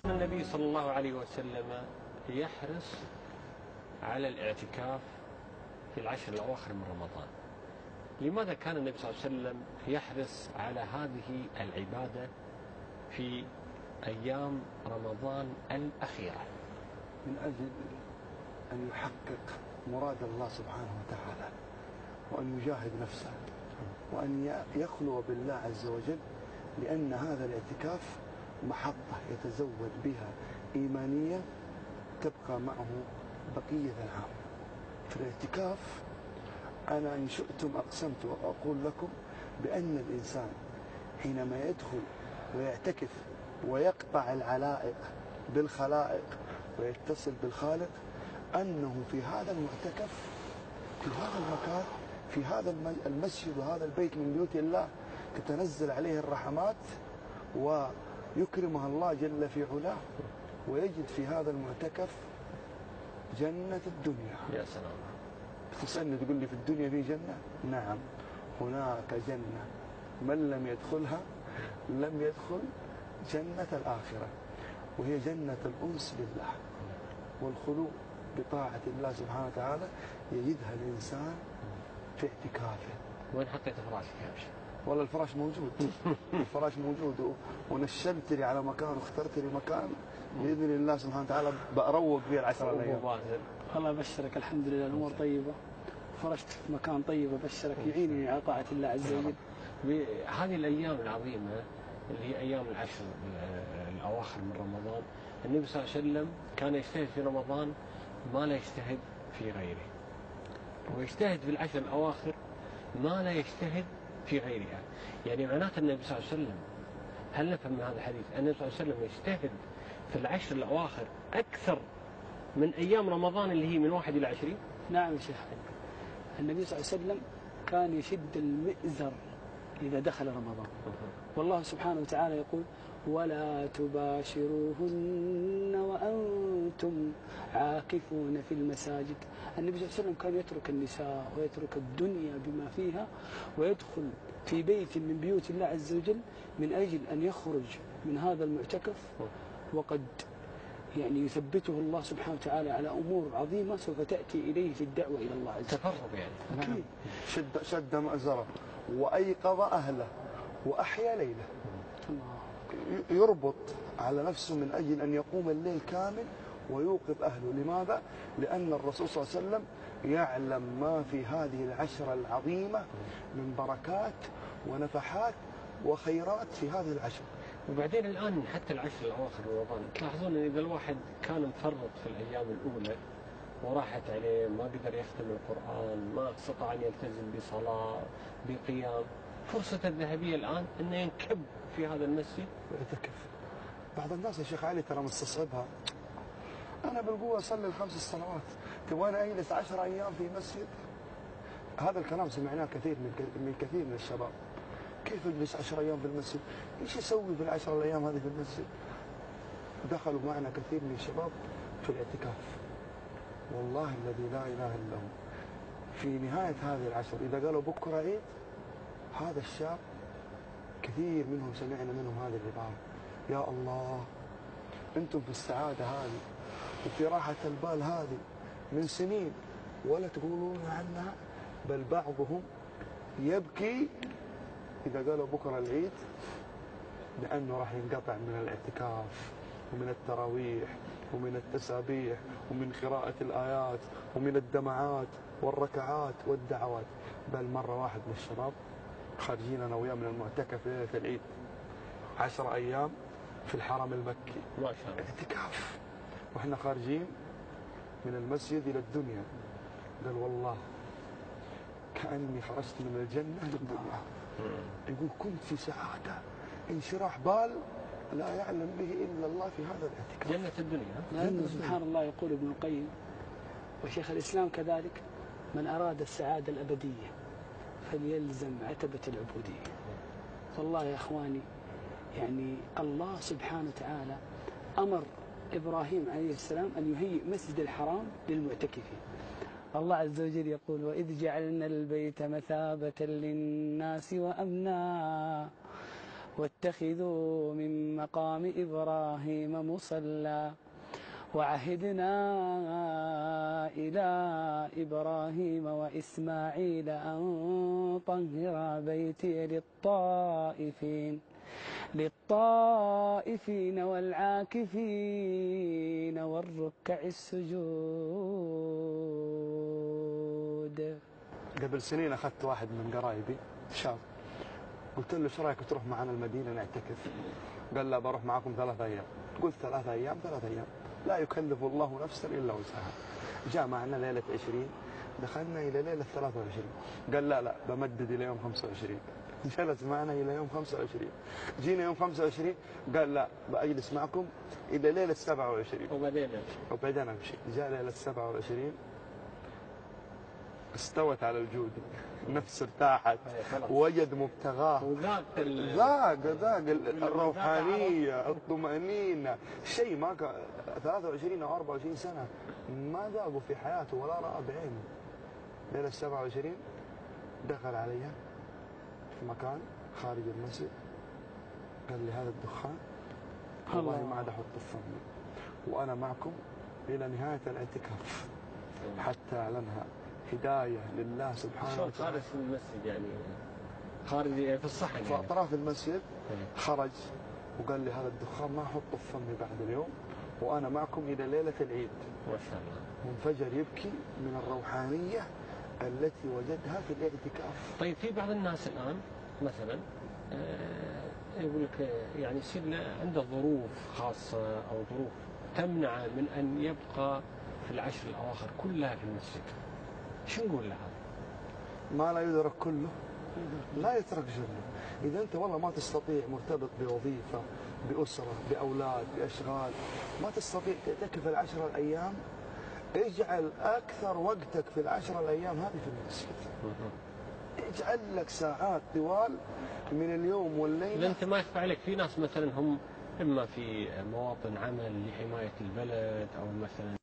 النبي صلى الله عليه وسلم يحرص على الاعتكاف في العشر الأواخر من رمضان. لماذا كان النبي صلى الله عليه وسلم يحرص على هذه العبادة في أيام رمضان الأخيرة؟ من أجل أن يحقق مراد الله سبحانه وتعالى، وأن يجاهد نفسه، وأن يخلو بالله عز وجل، لأن هذا الاعتكاف محطة يتزود بها إيمانية تبقى معه بقية العام. في الاعتكاف أنا إن شئتم أقسمت وأقول لكم بأن الإنسان حينما يدخل ويعتكف ويقطع العلائق بالخلائق ويتصل بالخالق، أنه في هذا المعتكف، في هذا المكان، في هذا المسجد وهذا البيت من بيوت الله، تتنزل عليه الرحمات ويكرمها الله جل في علاه، ويجد في هذا المعتكف جنة الدنيا. يا سلام. تسألني تقول لي في الدنيا في جنة؟ نعم، هناك جنة من لم يدخلها لم يدخل جنة الآخرة، وهي جنة الأنس بالله والخلو بطاعة الله سبحانه وتعالى، يجدها الإنسان في اعتكافه. وين حطيت فراشك يا باشا؟ والله الفراش موجود. الفراش موجود، ونشلت لي على مكان واخترت لي مكان بإذن الله سبحانه وتعالى بأروق فيه العشر الأيام. الله يبشرك، الحمد لله الأمور طيبة، فرشت في مكان طيب، أبشرك يعينني على طاعة الله عز وجل. بهذه الأيام العظيمة اللي هي أيام العشر الأواخر من رمضان، النبي صلى الله عليه وسلم كان يجتهد في رمضان ما لا يجتهد في غيره، ويجتهد في العشر الأواخر ما لا يجتهد في غيرها. يعني معناته النبي صلى الله عليه وسلم، هل نفهم من هذا الحديث أن النبي صلى الله عليه وسلم يجتهد في العشر الأواخر أكثر من أيام رمضان اللي هي من 1 إلى 20؟ نعم يا شيخ، النبي صلى الله عليه وسلم كان يشد المئزر إذا دخل رمضان، والله سبحانه وتعالى يقول: ولا تباشروهن وأنتم عاكفون في المساجد. النبي صلى الله عليه وسلم كان يترك النساء ويترك الدنيا بما فيها ويدخل في بيت من بيوت الله عز وجل من أجل أن يخرج من هذا المعتكف وقد يعني يثبته الله سبحانه وتعالى على أمور عظيمة سوف تأتي إليه في الدعوة إلى الله عز وجل. تفرغ يعني. أكيد. شد مأزره وأيقظ أهله وأحيا ليله. يربط على نفسه من أجل أن يقوم الليل كامل ويوقظ أهله. لماذا؟ لأن الرسول صلى الله عليه وسلم يعلم ما في هذه العشرة العظيمة من بركات ونفحات وخيرات في هذه العشر. وبعدين الآن حتى العشر الأواخر من رمضان تلاحظون أن إذا الواحد كان مفرط في الأيام الأولى وراحت عليه، ما قدر يختم القرآن، ما استطاع أن يلتزم بصلاة بقيام، فرصة الذهبية الآن أنه ينكب في هذا المسجد ويعتكف. بعض الناس يا شيخ علي ترى مستصعبها، أنا بالقوة أصلي ال5 صلوات، تبغاني أجلس 10 أيام في مسجد؟ هذا الكلام سمعناه كثير من كثير من الشباب. كيف أجلس 10 أيام في المسجد؟ إيش أسوي في ال10 الأيام هذه في المسجد؟ دخلوا معنا كثير من الشباب في الاعتكاف، والله الذي لا إله إلا هو، في نهاية هذه العشر إذا قالوا بكرة عيد، هذا الشاب كثير منهم سمعنا منهم هذه العبارة: يا الله أنتم في السعادة هذه وفي راحة البال هذه من سنين ولا تقولون عنها، بل بعضهم يبكي إذا قالوا بكرة العيد، لأنه راح ينقطع من الاعتكاف ومن التراويح ومن التسابيح ومن قراءة الآيات ومن الدمعات والركعات والدعوات. بل مرة واحد من الشباب خارجين أنا وياه من المعتكف ليلة العيد 10 أيام في الحرم المكي، ما شاء الله اعتكاف، وإحنا خارجين من المسجد إلى الدنيا، قال والله كأني خرجت من الجنة للدنيا. يقول كنت في سعادة انشراح بال لا يعلم به إلا الله في هذا الاعتكاف. جنة الدنيا. لأنه سبحان الله يقول ابن القيم وشيخ الإسلام كذلك: من أراد السعادة الأبدية فليلزم عتبة العبودية. والله يا أخواني، يعني الله سبحانه وتعالى أمر إبراهيم عليه السلام أن يهيئ مسجد الحرام للمعتكفين. الله عز وجل يقول: وإذ جعلنا البيت مثابة للناس وأمنا واتخذوا من مقام إبراهيم مصلى وعهدنا إلى إبراهيم وإسماعيل أن طهر بيتي للطائفين والعاكفين والركع السجود. قبل سنين أخذت واحد من قرايبي شاب، قلت له ايش رايك تروح معنا المدينة نعتكف؟ قال لا بروح معكم 3 أيام. قلت 3 أيام 3 أيام، لا يكلف الله نفسا إلا وسعها. جاء معنا ليلة 20، دخلنا إلى ليلة 23، قال لا بمدد إلى يوم 25. جلس معنا إلى يوم 25، جينا يوم 25 قال لا بأجلس معكم إلى ليلة 27 وبعدين أمشي. جاء ليلة 27 استوت على الجود، نفس ارتاحت، وجد مبتغاه، ذاق الروحانية، الطمأنينة، شيء ما 23 أو 24 سنة ما ذاقوا في حياته ولا رأى بعينه. ليلة 27 دخل علي في مكان خارج المسجد، قال لي هذا الدخان والله ما عاد أحط في فمي، وأنا معكم إلى نهاية الاعتكاف حتى أعلنها هداية لله سبحانه وتعالى. خارج في المسجد يعني خارج في الصحن في أطراف المسجد خرج وقال لي هذا الدخان ما أحطه في فمي بعد اليوم، وأنا معكم إلى ليلة العيد. ما شاء الله. منفجر يبكي من الروحانية التي وجدها في الاعتكاف. طيب في بعض الناس الآن مثلا يقول لك يعني يصير عنده ظروف خاصة أو ظروف تمنع من أن يبقى في العشر الأواخر كلها في المسجد، شو نقول له هذا؟ ما لا يدرك كله لا يترك جله. إذا أنت والله ما تستطيع، مرتبط بوظيفة، بأسرة، بأولاد، بأشغال، ما تستطيع تعتكف ال10 الأيام، اجعل أكثر وقتك في ال10 الأيام هذه في المسجد. اجعل لك ساعات طوال من اليوم والليلة. أنت ما يخفى عليك في ناس مثلا هم إما في مواطن عمل لحماية البلد أو مثلا